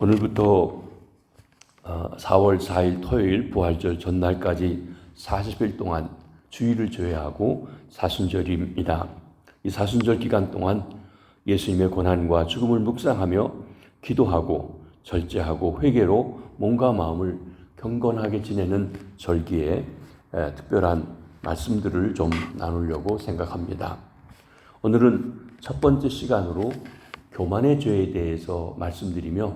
오늘부터 4월 4일 토요일 부활절 전날까지 40일 동안 주일을 조회하고 사순절입니다. 이 사순절 기간 동안 예수님의 고난과 죽음을 묵상하며 기도하고 절제하고 회개로 몸과 마음을 경건하게 지내는 절기에 특별한 말씀들을 좀 나누려고 생각합니다. 오늘은 첫 번째 시간으로 교만의 죄에 대해서 말씀드리며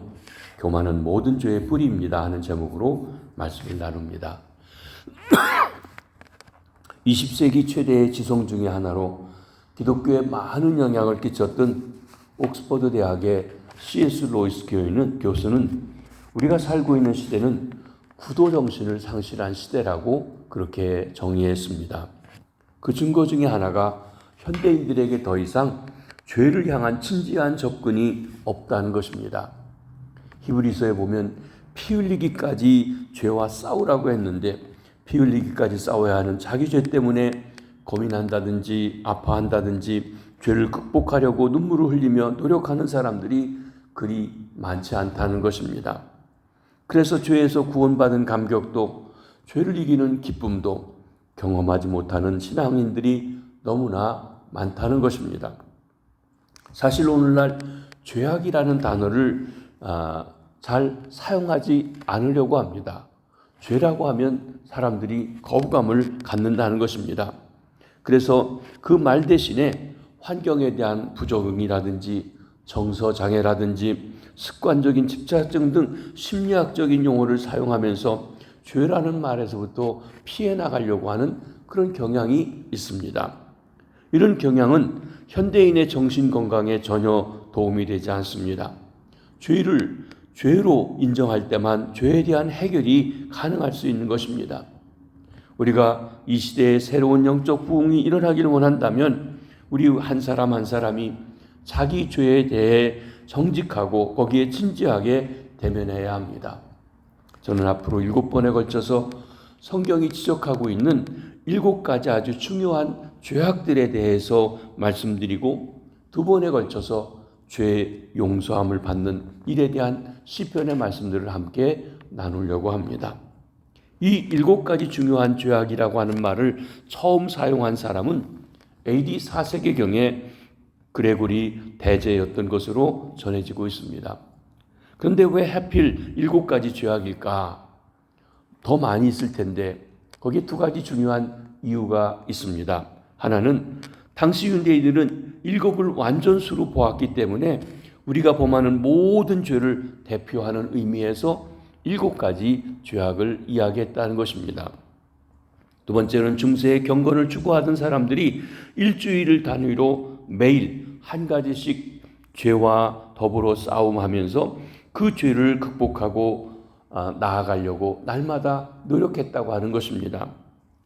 교만은 모든 죄의 뿌리입니다 하는 제목으로 말씀을 나눕니다. 20세기 최대의 지성 중에 하나로 기독교에 많은 영향을 끼쳤던 옥스퍼드 대학의 C.S. 로이스 교수는 우리가 살고 있는 시대는 구도 정신을 상실한 시대라고 그렇게 정의했습니다. 그 증거 중에 하나가 현대인들에게 더 이상 죄를 향한 진지한 접근이 없다는 것입니다. 히브리서에 보면 피 흘리기까지 죄와 싸우라고 했는데 피 흘리기까지 싸워야 하는 자기 죄 때문에 고민한다든지 아파한다든지 죄를 극복하려고 눈물을 흘리며 노력하는 사람들이 그리 많지 않다는 것입니다. 그래서 죄에서 구원받은 감격도 죄를 이기는 기쁨도 경험하지 못하는 신앙인들이 너무나 많다는 것입니다. 사실 오늘날 죄악이라는 단어를 잘 사용하지 않으려고 합니다. 죄라고 하면 사람들이 거부감을 갖는다는 것입니다. 그래서 그 말 대신에 환경에 대한 부적응이라든지 정서장애라든지 습관적인 집착증 등 심리학적인 용어를 사용하면서 죄라는 말에서부터 피해 나가려고 하는 그런 경향이 있습니다. 이런 경향은 현대인의 정신건강에 전혀 도움이 되지 않습니다. 죄를 죄로 인정할 때만 죄에 대한 해결이 가능할 수 있는 것입니다. 우리가 이 시대에 새로운 영적 부흥이 일어나기를 원한다면 우리 한 사람 한 사람이 자기 죄에 대해 정직하고 거기에 진지하게 대면해야 합니다. 저는 앞으로 7번에 걸쳐서 성경이 지적하고 있는 7가지 아주 중요한 죄악들에 대해서 말씀드리고 2번에 걸쳐서 죄 용서함을 받는 일에 대한 시편의 말씀들을 함께 나누려고 합니다. 이 7가지 중요한 죄악이라고 하는 말을 처음 사용한 사람은 AD 4세기경에 그레고리 대제였던 것으로 전해지고 있습니다. 그런데 왜 하필 7가지 죄악일까? 더 많이 있을 텐데 거기에 2가지 중요한 이유가 있습니다. 하나는 당시 유대인들은 7을 완전수로 보았기 때문에 우리가 범하는 모든 죄를 대표하는 의미에서 7가지 죄악을 이야기했다는 것입니다. 두 번째는 중세의 경건을 추구하던 사람들이 일주일을 단위로 매일 한 가지씩 죄와 더불어 싸움하면서 그 죄를 극복하고 나아가려고 날마다 노력했다고 하는 것입니다.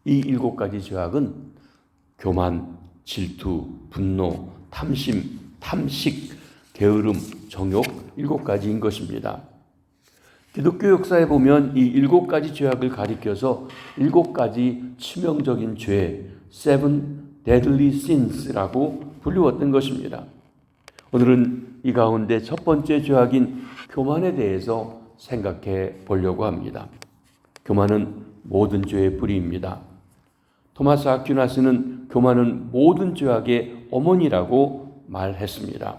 이 7가지 죄악은 교만, 질투, 분노, 탐심, 탐식, 게으름, 정욕 7가지인 것입니다. 기독교 역사에 보면 이 7가지 죄악을 가리켜서 7가지 치명적인 죄, Seven Deadly Sins라고 불리웠던 것입니다. 오늘은 이 가운데 첫 번째 죄악인 교만에 대해서 생각해 보려고 합니다. 교만은 모든 죄의 뿌리입니다. 토마스 아퀴나스는 교만은 모든 죄악의 어머니라고 말했습니다.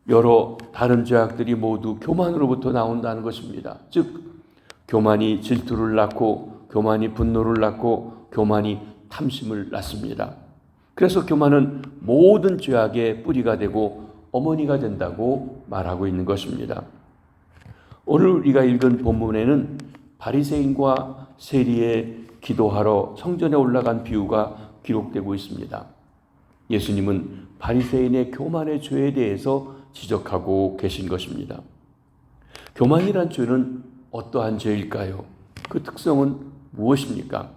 여러 다른 죄악들이 모두 교만으로부터 나온다는 것입니다. 즉 교만이 질투를 낳고 교만이 분노를 낳고 교만이 탐심을 낳습니다. 그래서 교만은 모든 죄악의 뿌리가 되고 어머니가 된다고 말하고 있는 것입니다. 오늘 우리가 읽은 본문에는 바리새인과 세리의 기도하러 성전에 올라간 비유가 기록되고 있습니다. 예수님은 바리새인의 교만의 죄에 대해서 지적하고 계신 것입니다. 교만이란 죄는 어떠한 죄일까요? 그 특성은 무엇입니까?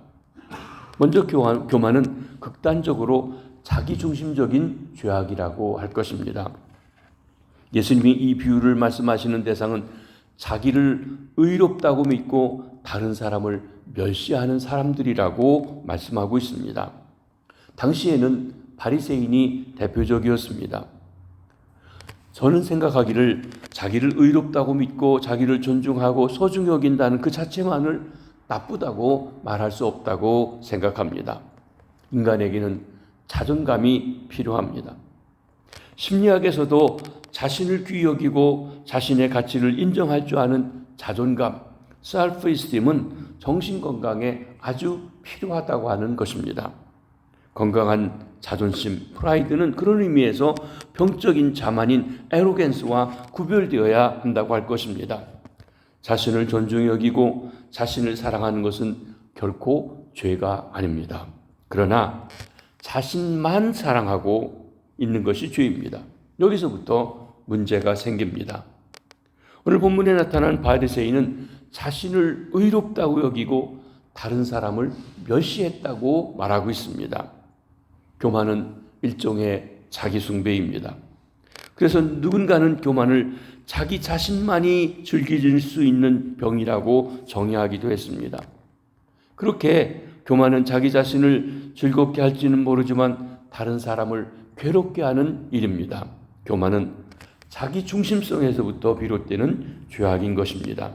먼저 교만은 극단적으로 자기중심적인 죄악이라고 할 것입니다. 예수님이 이 비유를 말씀하시는 대상은 자기를 의롭다고 믿고 다른 사람을 멸시하는 사람들이라고 말씀하고 있습니다. 당시에는 바리새인이 대표적이었습니다. 저는 생각하기를 자기를 의롭다고 믿고 자기를 존중하고 소중히 여긴다는 그 자체만을 나쁘다고 말할 수 없다고 생각합니다. 인간에게는 자존감이 필요합니다. 심리학에서도 자신을 귀히 여기고 자신의 가치를 인정할 줄 아는 자존감, self-esteem은 정신건강에 아주 필요하다고 하는 것입니다. 건강한 자존심, 프라이드는 그런 의미에서 병적인 자만인 에로겐스와 구별되어야 한다고 할 것입니다. 자신을 존중히 여기고 자신을 사랑하는 것은 결코 죄가 아닙니다. 그러나 자신만 사랑하고 있는 것이 죄입니다. 여기서부터 문제가 생깁니다. 오늘 본문에 나타난 바리새인은 자신을 의롭다고 여기고 다른 사람을 멸시했다고 말하고 있습니다. 교만은 일종의 자기 숭배입니다. 그래서 누군가는 교만을 자기 자신만이 즐길 수 있는 병이라고 정의하기도 했습니다. 그렇게 교만은 자기 자신을 즐겁게 할지는 모르지만 다른 사람을 괴롭게 하는 일입니다. 교만은 자기 중심성에서부터 비롯되는 죄악인 것입니다.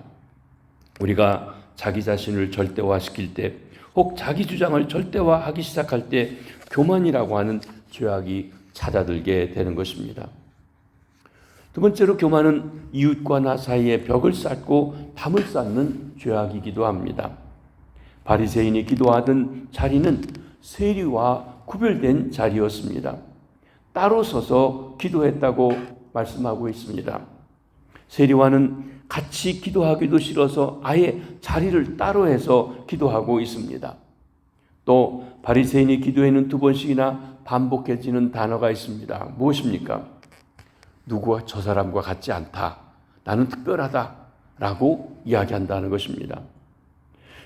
우리가 자기 자신을 절대화시킬 때, 혹 자기 주장을 절대화하기 시작할 때 교만이라고 하는 죄악이 찾아들게 되는 것입니다. 두 번째로 교만은 이웃과 나 사이에 벽을 쌓고 담을 쌓는 죄악이기도 합니다. 바리새인이 기도하던 자리는 세리와 구별된 자리였습니다. 따로 서서 기도했다고 말씀하고 있습니다. 세리와는 같이 기도하기도 싫어서 아예 자리를 따로 해서 기도하고 있습니다. 또 바리새인이 기도에는 2번씩이나 반복해지는 단어가 있습니다. 무엇입니까? 누구와 저 사람과 같지 않다. 나는 특별하다. 라고 이야기한다는 것입니다.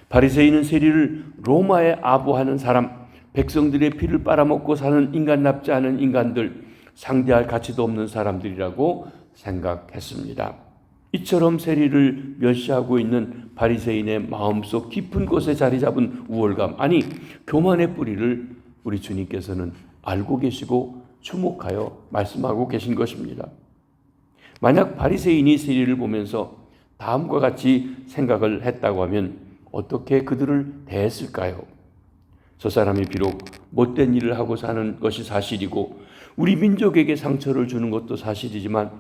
바리새인은 세리를 로마에 아부하는 사람, 백성들의 피를 빨아먹고 사는 인간답지 않은 인간들, 상대할 가치도 없는 사람들이라고 생각했습니다. 이처럼 세리를 멸시하고 있는 바리새인의 마음속 깊은 곳에 자리 잡은 우월감, 아니 교만의 뿌리를 우리 주님께서는 알고 계시고 주목하여 말씀하고 계신 것입니다. 만약 바리새인이 세리를 보면서 다음과 같이 생각을 했다고 하면 어떻게 그들을 대했을까요? 저 사람이 비록 못된 일을 하고 사는 것이 사실이고 우리 민족에게 상처를 주는 것도 사실이지만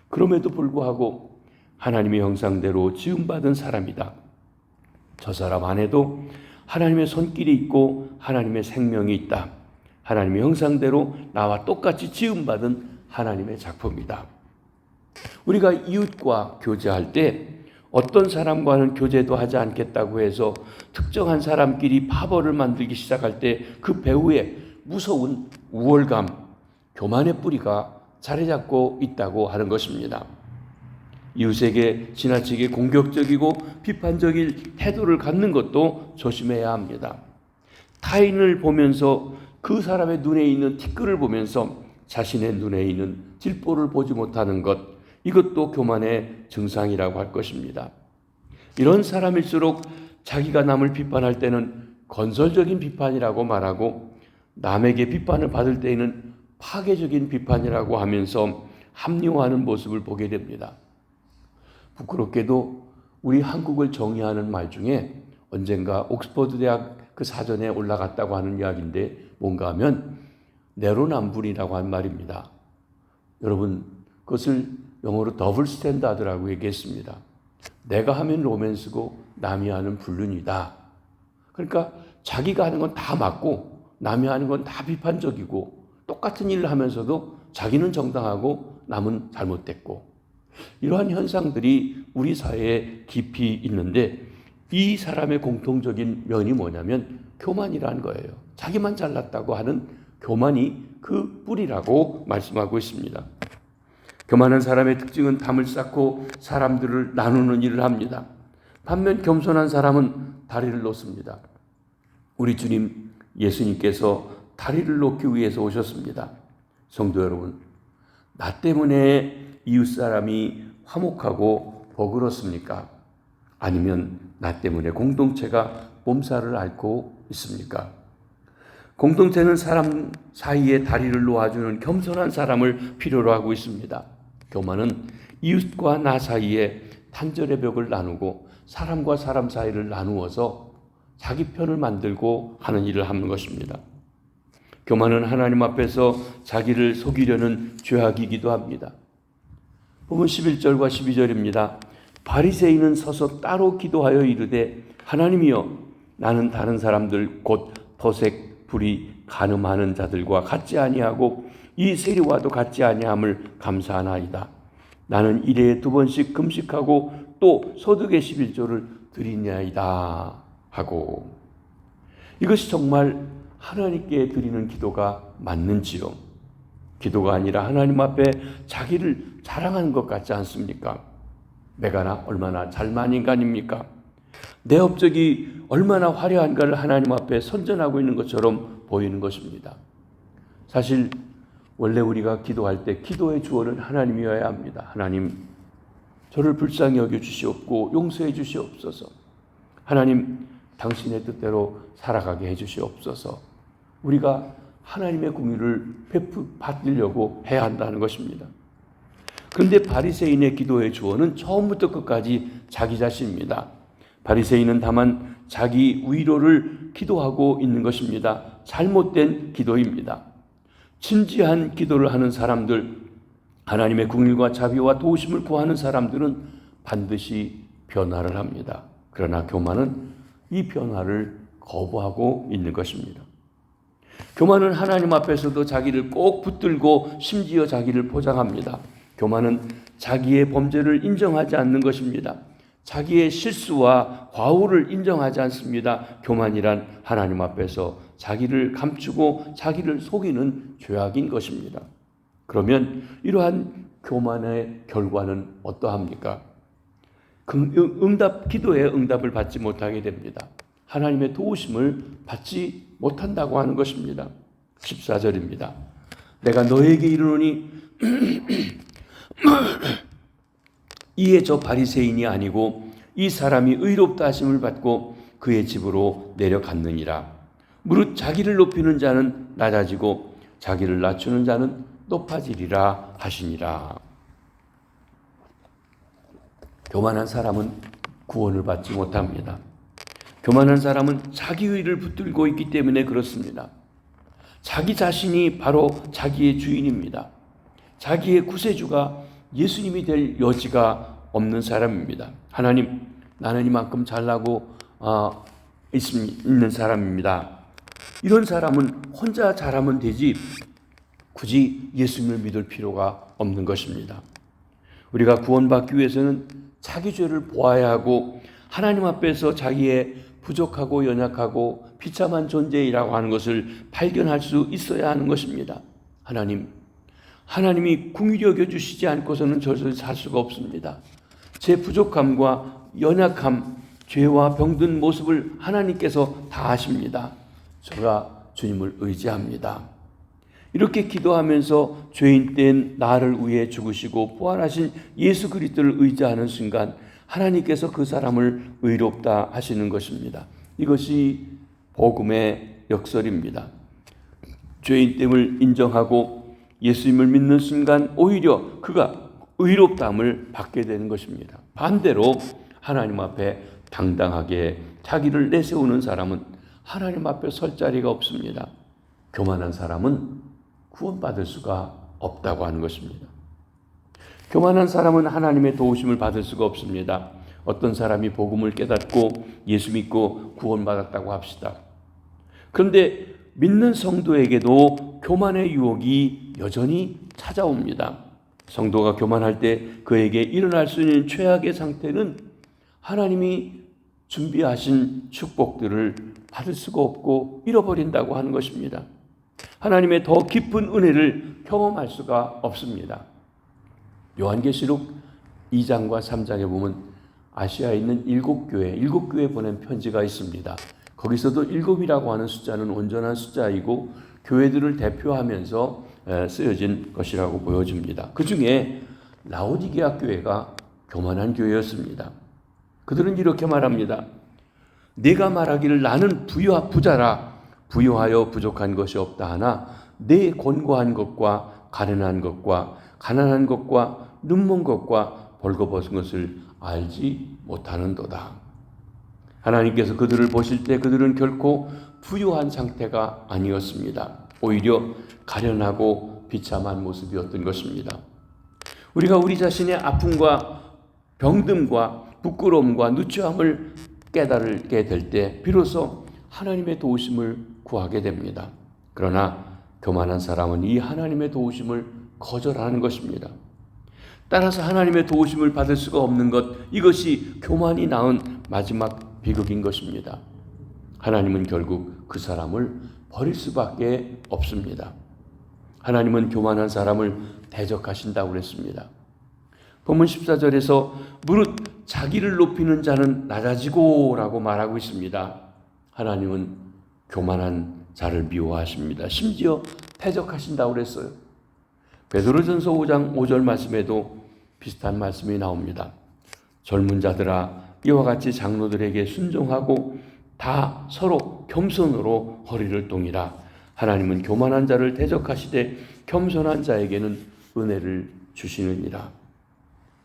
그럼에도 불구하고 하나님의 형상대로 지음받은 사람이다. 저 사람 안에도 하나님의 손길이 있고 하나님의 생명이 있다. 하나님의 형상대로 나와 똑같이 지음받은 하나님의 작품이다. 우리가 이웃과 교제할 때 어떤 사람과는 교제도 하지 않겠다고 해서 특정한 사람끼리 파벌을 만들기 시작할 때 그 배후에 무서운 우월감, 교만의 뿌리가 자리 잡고 있다고 하는 것입니다. 이웃에게 지나치게 공격적이고 비판적인 태도를 갖는 것도 조심해야 합니다. 타인을 보면서 그 사람의 눈에 있는 티끌을 보면서 자신의 눈에 있는 질보를 보지 못하는 것, 이것도 교만의 증상이라고 할 것입니다. 이런 사람일수록 자기가 남을 비판할 때는 건설적인 비판이라고 말하고 남에게 비판을 받을 때에는 파괴적인 비판이라고 하면서 합리화하는 모습을 보게 됩니다. 부끄럽게도 우리 한국을 정의하는 말 중에 언젠가 옥스퍼드 대학 그 사전에 올라갔다고 하는 이야기인데 뭔가 하면 내로남불이라고 한 말입니다. 여러분 그것을 영어로 더블 스탠다드라고 얘기했습니다. 내가 하면 로맨스고 남이 하는 불륜이다. 그러니까 자기가 하는 건 다 맞고 남이 하는 건 다 비판적이고 똑같은 일을 하면서도 자기는 정당하고 남은 잘못됐고 이러한 현상들이 우리 사회에 깊이 있는데 이 사람의 공통적인 면이 뭐냐면 교만이라는 거예요. 자기만 잘났다고 하는 교만이 그 뿌리라고 말씀하고 있습니다. 교만한 사람의 특징은 담을 쌓고 사람들을 나누는 일을 합니다. 반면 겸손한 사람은 다리를 놓습니다. 우리 주님 예수님께서 다리를 놓기 위해서 오셨습니다. 성도 여러분, 나 때문에 이웃 사람이 화목하고 버거웠습니까? 아니면 나 때문에 공동체가 몸살을 앓고 있습니까? 공동체는 사람 사이에 다리를 놓아주는 겸손한 사람을 필요로 하고 있습니다. 교만은 이웃과 나 사이에 단절의 벽을 나누고 사람과 사람 사이를 나누어서 자기 편을 만들고 하는 일을 하는 것입니다. 교만은 하나님 앞에서 자기를 속이려는 죄악이기도 합니다. 보면 11절과 12절입니다. 바리새인은 서서 따로 기도하여 이르되 하나님이여 나는 다른 사람들 곧 토색 불이 간음하는 자들과 같지 아니하고 이 세리와도 같지 아니함을 감사하나이다. 나는 일에 2번씩 금식하고 또 소득의 11조를 드리냐이다 하고, 이것이 정말 하나님께 드리는 기도가 맞는지요? 기도가 아니라 하나님 앞에 자기를 자랑하는 것 같지 않습니까? 내가 얼마나 잘난 인간입니까? 내 업적이 얼마나 화려한가를 하나님 앞에 선전하고 있는 것처럼 보이는 것입니다. 사실 원래 우리가 기도할 때 기도의 주어는 하나님이어야 합니다. 하나님, 저를 불쌍히 여겨 주시옵고 용서해 주시옵소서. 하나님, 당신의 뜻대로 살아가게 해 주시옵소서. 우리가 하나님의 공의를 받으려고 해야 한다는 것입니다. 그런데 바리새인의 기도의 주어는 처음부터 끝까지 자기 자신입니다. 바리새인은 다만 자기 위로를 기도하고 있는 것입니다. 잘못된 기도입니다. 진지한 기도를 하는 사람들, 하나님의 긍휼과 자비와 도우심을 구하는 사람들은 반드시 변화를 합니다. 그러나 교만은 이 변화를 거부하고 있는 것입니다. 교만은 하나님 앞에서도 자기를 꼭 붙들고 심지어 자기를 포장합니다. 교만은 자기의 범죄를 인정하지 않는 것입니다. 자기의 실수와 과오를 인정하지 않습니다. 교만이란 하나님 앞에서 자기를 감추고 자기를 속이는 죄악인 것입니다. 그러면 이러한 교만의 결과는 어떠합니까? 기도의 응답을 받지 못하게 됩니다. 하나님의 도우심을 받지 못한다고 하는 것입니다. 14절입니다. 내가 너에게 이르노니 이에 저 바리새인이 아니고 이 사람이 의롭다 하심을 받고 그의 집으로 내려갔느니라. 무릇 자기를 높이는 자는 낮아지고 자기를 낮추는 자는 높아지리라 하시니라. 교만한 사람은 구원을 받지 못합니다. 교만한 사람은 자기 의를 붙들고 있기 때문에 그렇습니다. 자기 자신이 바로 자기의 주인입니다. 자기의 구세주가 예수님이 될 여지가 없는 사람입니다. 하나님, 나는 이만큼 잘나고 있는 사람입니다. 이런 사람은 혼자 잘하면 되지 굳이 예수님을 믿을 필요가 없는 것입니다. 우리가 구원받기 위해서는 자기 죄를 보아야 하고 하나님 앞에서 자기의 부족하고 연약하고 비참한 존재이라고 하는 것을 발견할 수 있어야 하는 것입니다. 하나님이 긍휼히 여겨주시지 않고서는 저를 살 수가 없습니다. 제 부족함과 연약함, 죄와 병든 모습을 하나님께서 다 아십니다. 제가 주님을 의지합니다. 이렇게 기도하면서 죄인 된 나를 위해 죽으시고 부활하신 예수 그리스도를 의지하는 순간 하나님께서 그 사람을 의롭다 하시는 것입니다. 이것이 복음의 역설입니다. 죄인됨을 인정하고 예수님을 믿는 순간 오히려 그가 의롭다함을 받게 되는 것입니다. 반대로 하나님 앞에 당당하게 자기를 내세우는 사람은 하나님 앞에 설 자리가 없습니다. 교만한 사람은 구원받을 수가 없다고 하는 것입니다. 교만한 사람은 하나님의 도우심을 받을 수가 없습니다. 어떤 사람이 복음을 깨닫고 예수 믿고 구원받았다고 합시다. 그런데 믿는 성도에게도 교만의 유혹이 여전히 찾아옵니다. 성도가 교만할 때 그에게 일어날 수 있는 최악의 상태는 하나님이 준비하신 축복들을 받을 수가 없고 잃어버린다고 하는 것입니다. 하나님의 더 깊은 은혜를 경험할 수가 없습니다. 요한계시록 2장과 3장에 보면 아시아에 있는 7교회 보낸 편지가 있습니다. 거기서도 7이라고 하는 숫자는 온전한 숫자이고 교회들을 대표하면서 쓰여진 것이라고 보여집니다. 그 중에 라오디게아 교회가 교만한 교회였습니다. 그들은 이렇게 말합니다. 내가 말하기를 나는 부자라 부유하여 부족한 것이 없다 하나 내 권고한 것과 가난한 것과 눈먼 것과 벌거벗은 것을 알지 못하는도다. 하나님께서 그들을 보실 때 그들은 결코 부유한 상태가 아니었습니다. 오히려 가련하고 비참한 모습이었던 것입니다. 우리가 우리 자신의 아픔과 병듦과 부끄러움과 누추함을 깨달게 될 때 비로소 하나님의 도우심을 구하게 됩니다. 그러나 교만한 사람은 이 하나님의 도우심을 거절하는 것입니다. 따라서 하나님의 도우심을 받을 수가 없는 것, 이것이 교만이 낳은 마지막 비극인 것입니다. 하나님은 결국 그 사람을 버릴 수밖에 없습니다. 하나님은 교만한 사람을 대적하신다고 그랬습니다. 본문 14절에서 무릇 자기를 높이는 자는 낮아지고 라고 말하고 있습니다. 하나님은 교만한 자를 미워하십니다. 심지어 대적하신다고 그랬어요. 베드로전서 5장 5절 말씀에도 비슷한 말씀이 나옵니다. 젊은 자들아 이와 같이 장로들에게 순종하고 다 서로 겸손으로 허리를 동이라. 하나님은 교만한 자를 대적하시되 겸손한 자에게는 은혜를 주시느니라.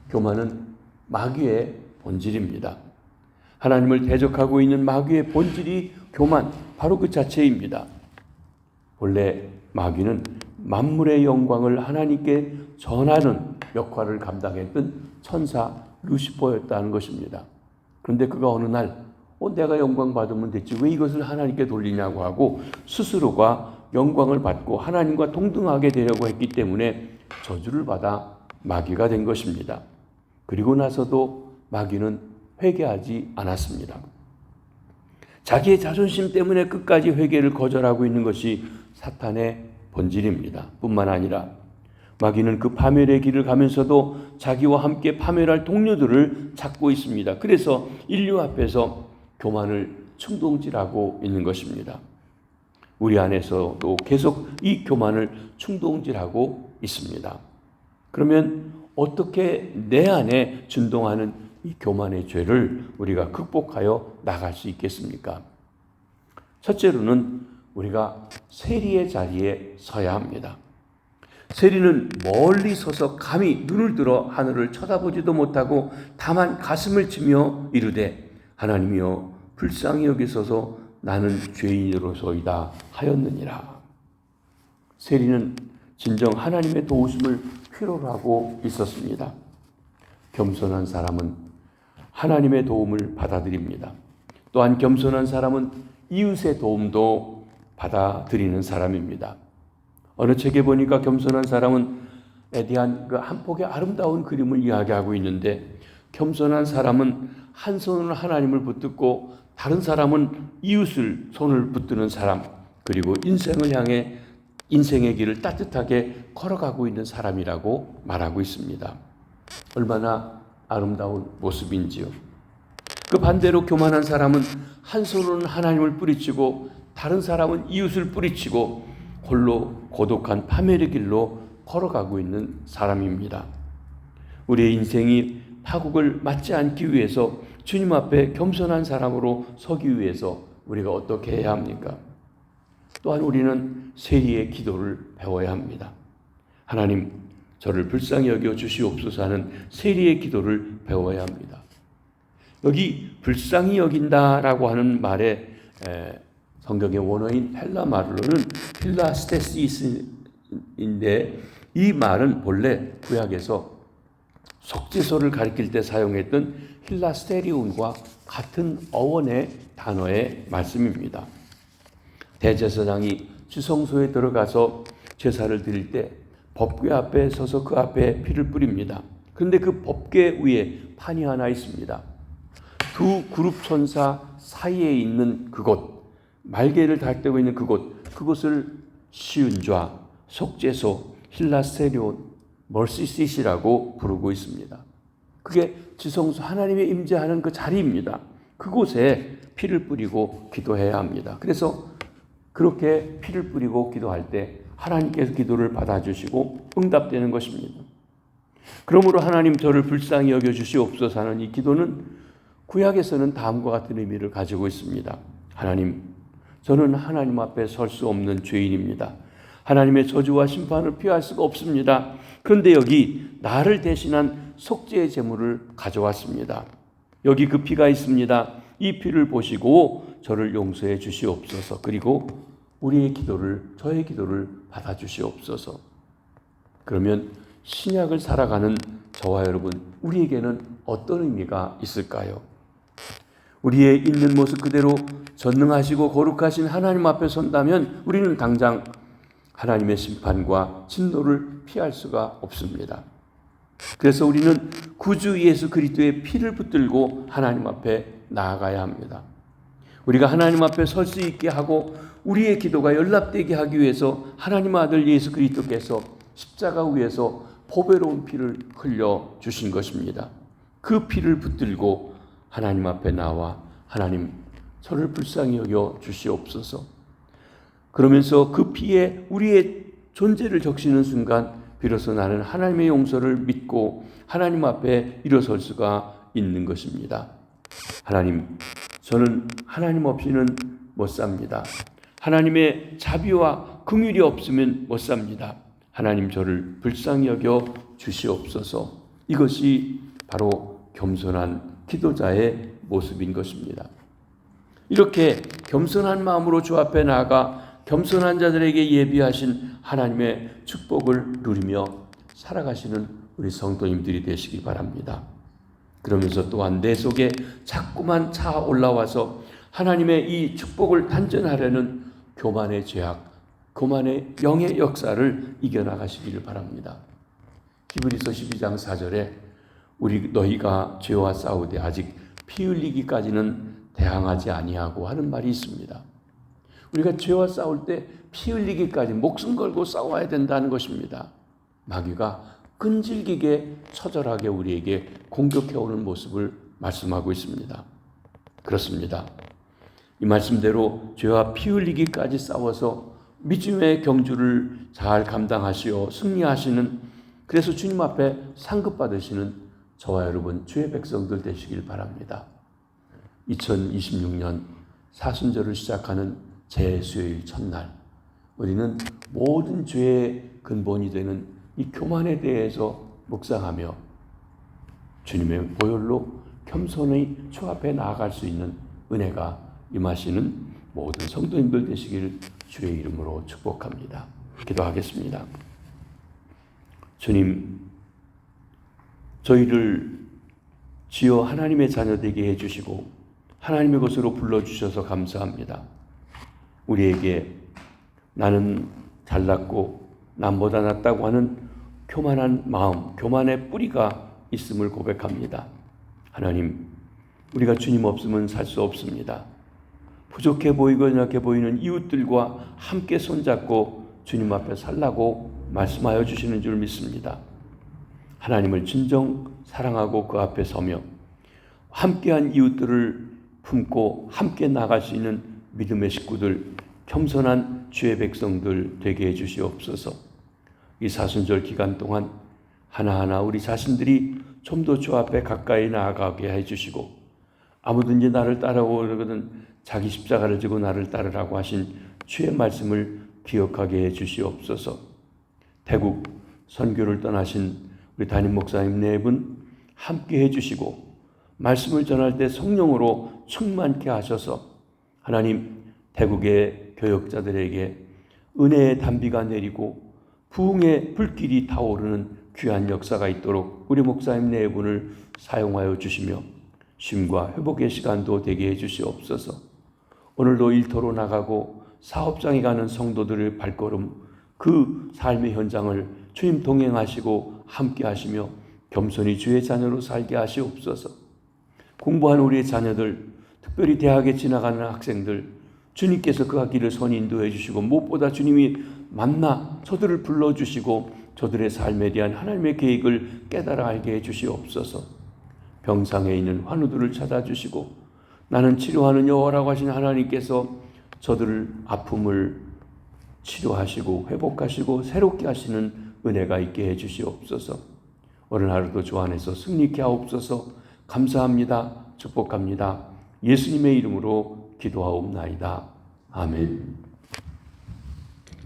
교만은 마귀의 본질입니다. 하나님을 대적하고 있는 마귀의 본질이 교만, 바로 그 자체입니다. 원래 마귀는 만물의 영광을 하나님께 전하는 역할을 감당했던 천사 루시퍼였다는 것입니다. 그런데 그가 어느 날 내가 영광 받으면 됐지 왜 이것을 하나님께 돌리냐고 하고 스스로가 영광을 받고 하나님과 동등하게 되려고 했기 때문에 저주를 받아 마귀가 된 것입니다. 그리고 나서도 마귀는 회개하지 않았습니다. 자기의 자존심 때문에 끝까지 회개를 거절하고 있는 것이 사탄의 본질입니다. 뿐만 아니라 마귀는 그 파멸의 길을 가면서도 자기와 함께 파멸할 동료들을 찾고 있습니다. 그래서 인류 앞에서 교만을 충동질하고 있는 것입니다. 우리 안에서도 계속 이 교만을 충동질하고 있습니다. 그러면 어떻게 내 안에 준동하는 이 교만의 죄를 우리가 극복하여 나갈 수 있겠습니까? 첫째로는 우리가 세리의 자리에 서야 합니다. 세리는 멀리 서서 감히 눈을 들어 하늘을 쳐다보지도 못하고 다만 가슴을 치며 이르되 하나님이여 불쌍히 여기소서 나는 죄인으로소이다 하였느니라. 세리는 진정 하나님의 도우심을 필요로 하고 있었습니다. 겸손한 사람은 하나님의 도움을 받아들입니다. 또한 겸손한 사람은 이웃의 도움도 받아들이는 사람입니다. 어느 책에 보니까 겸손한 사람은에 대한 그 한 폭의 아름다운 그림을 이야기하고 있는데 겸손한 사람은 한 손으로 하나님을 붙들고 다른 사람은 이웃을 손을 붙드는 사람, 그리고 인생을 향해 인생의 길을 따뜻하게 걸어가고 있는 사람이라고 말하고 있습니다. 얼마나 아름다운 모습인지요. 그 반대로 교만한 사람은 한 손으로는 하나님을 뿌리치고 다른 사람은 이웃을 뿌리치고 홀로 고독한 파멸의 길로 걸어가고 있는 사람입니다. 우리의 인생이 파국을 맞지 않기 위해서 주님 앞에 겸손한 사람으로 서기 위해서 우리가 어떻게 해야 합니까? 또한 우리는 세리의 기도를 배워야 합니다. 하나님, 저를 불쌍히 여겨 주시옵소서 하는 세리의 기도를 배워야 합니다. 여기 불쌍히 여긴다라고 하는 말에 성경의 원어인 헬라 말로는 필라스테시스인데 이 말은 본래 구약에서 속죄소를 가리킬 때 사용했던 힐라스테리온과 같은 어원의 단어의 말씀입니다. 대제사장이 지성소에 들어가서 제사를 드릴 때 법궤 앞에 서서 그 앞에 피를 뿌립니다. 그런데 그 법궤 위에 판이 하나 있습니다. 두 그룹 천사 사이에 있는 그곳, 말개를 닿대고 있는 그곳을 시은좌, 속죄소, 힐라스테리온, 멀시시시라고 부르고 있습니다. 그게 지성소 하나님의 임재하는 그 자리입니다. 그곳에 피를 뿌리고 기도해야 합니다. 그래서 그렇게 피를 뿌리고 기도할 때 하나님께서 기도를 받아주시고 응답되는 것입니다. 그러므로 하나님 저를 불쌍히 여겨주시옵소서 하는 이 기도는 구약에서는 다음과 같은 의미를 가지고 있습니다. 하나님, 저는 하나님 앞에 설 수 없는 죄인입니다. 하나님의 저주와 심판을 피할 수가 없습니다. 그런데 여기 나를 대신한 속죄의 제물을 가져왔습니다. 여기 그 피가 있습니다. 이 피를 보시고 저를 용서해 주시옵소서. 그리고 저의 기도를 받아주시옵소서. 그러면 신약을 살아가는 저와 여러분, 우리에게는 어떤 의미가 있을까요? 우리의 있는 모습 그대로 전능하시고 거룩하신 하나님 앞에 선다면 우리는 당장 하나님의 심판과 진노를 피할 수가 없습니다. 그래서 우리는 구주 예수 그리스도의 피를 붙들고 하나님 앞에 나아가야 합니다. 우리가 하나님 앞에 설 수 있게 하고 우리의 기도가 연락되게 하기 위해서 하나님 아들 예수 그리스도께서 십자가 위에서 보배로운 피를 흘려 주신 것입니다. 그 피를 붙들고 하나님 앞에 나와 하나님 저를 불쌍히 여겨 주시옵소서. 그러면서 그 피에 우리의 존재를 적시는 순간 비로소 나는 하나님의 용서를 믿고 하나님 앞에 일어설 수가 있는 것입니다. 하나님, 저는 하나님 없이는 못 삽니다. 하나님의 자비와 긍휼이 없으면 못 삽니다. 하나님 저를 불쌍히 여겨 주시옵소서. 이것이 바로 겸손한 기도자의 모습인 것입니다. 이렇게 겸손한 마음으로 주 앞에 나아가 겸손한 자들에게 예비하신 하나님의 축복을 누리며 살아가시는 우리 성도님들이 되시기 바랍니다. 그러면서 또한 내 속에 자꾸만 차 올라와서 하나님의 이 축복을 단전하려는 교만의 죄악, 교만의 영의 역사를 이겨나가시기를 바랍니다. 히브리서 12장 4절에 너희가 죄와 싸우되 아직 피 흘리기까지는 대항하지 아니하고 하는 말이 있습니다. 우리가 죄와 싸울 때 피 흘리기까지 목숨 걸고 싸워야 된다는 것입니다. 마귀가 끈질기게 처절하게 우리에게 공격해오는 모습을 말씀하고 있습니다. 그렇습니다. 이 말씀대로 죄와 피 흘리기까지 싸워서 믿음의 경주를 잘 감당하시어 승리하시는, 그래서 주님 앞에 상급받으시는 저와 여러분 주의 백성들 되시길 바랍니다. 2026년 사순절을 시작하는 제수요일 첫날, 우리는 모든 죄의 근본이 되는 이 교만에 대해서 묵상하며 주님의 보혈로 겸손히 주 앞에 나아갈 수 있는 은혜가 임하시는 모든 성도님들 되시길 주의 이름으로 축복합니다. 기도하겠습니다. 주님, 저희를 지어 하나님의 자녀 되게 해주시고 하나님의 것으로 불러주셔서 감사합니다. 우리에게 나는 잘났고 남보다 낫다고 하는 교만한 마음, 교만의 뿌리가 있음을 고백합니다. 하나님, 우리가 주님 없으면 살 수 없습니다. 부족해 보이고 연약해 보이는 이웃들과 함께 손잡고 주님 앞에 살라고 말씀하여 주시는 줄 믿습니다. 하나님을 진정 사랑하고 그 앞에 서며 함께한 이웃들을 품고 함께 나갈 수 있는 믿음의 식구들, 겸손한 주의 백성들 되게 해주시옵소서. 이 사순절 기간 동안 하나하나 우리 자신들이 좀 더 주 앞에 가까이 나아가게 해주시고, 아무든지 나를 따라오거든 자기 십자가를 지고 나를 따르라고 하신 주의 말씀을 기억하게 해주시옵소서. 태국 선교를 떠나신 우리 담임 목사님 네 분 함께 해주시고 말씀을 전할 때 성령으로 충만케 하셔서 하나님 태국의 교역자들에게 은혜의 단비가 내리고 부흥의 불길이 타오르는 귀한 역사가 있도록 우리 목사님 네 분을 사용하여 주시며 쉼과 회복의 시간도 되게 해주시옵소서. 오늘도 일터로 나가고 사업장에 가는 성도들의 발걸음, 그 삶의 현장을 주님 동행하시고 함께 하시며 겸손히 주의 자녀로 살게 하시옵소서. 공부하는 우리의 자녀들, 특별히 대학에 지나가는 학생들, 주님께서 그 길을 선인도해 주시고 무엇보다 주님이 만나 저들을 불러주시고 저들의 삶에 대한 하나님의 계획을 깨달아 알게 해주시옵소서. 병상에 있는 환우들을 찾아주시고 나는 치료하는 여호와라고 하신 하나님께서 저들을 아픔을 치료하시고 회복하시고 새롭게 하시는 은혜가 있게 해주시옵소서. 오늘 하루도 주 안에서 승리케 하옵소서. 감사합니다. 축복합니다. 예수님의 이름으로 기도하옵나이다. 아멘.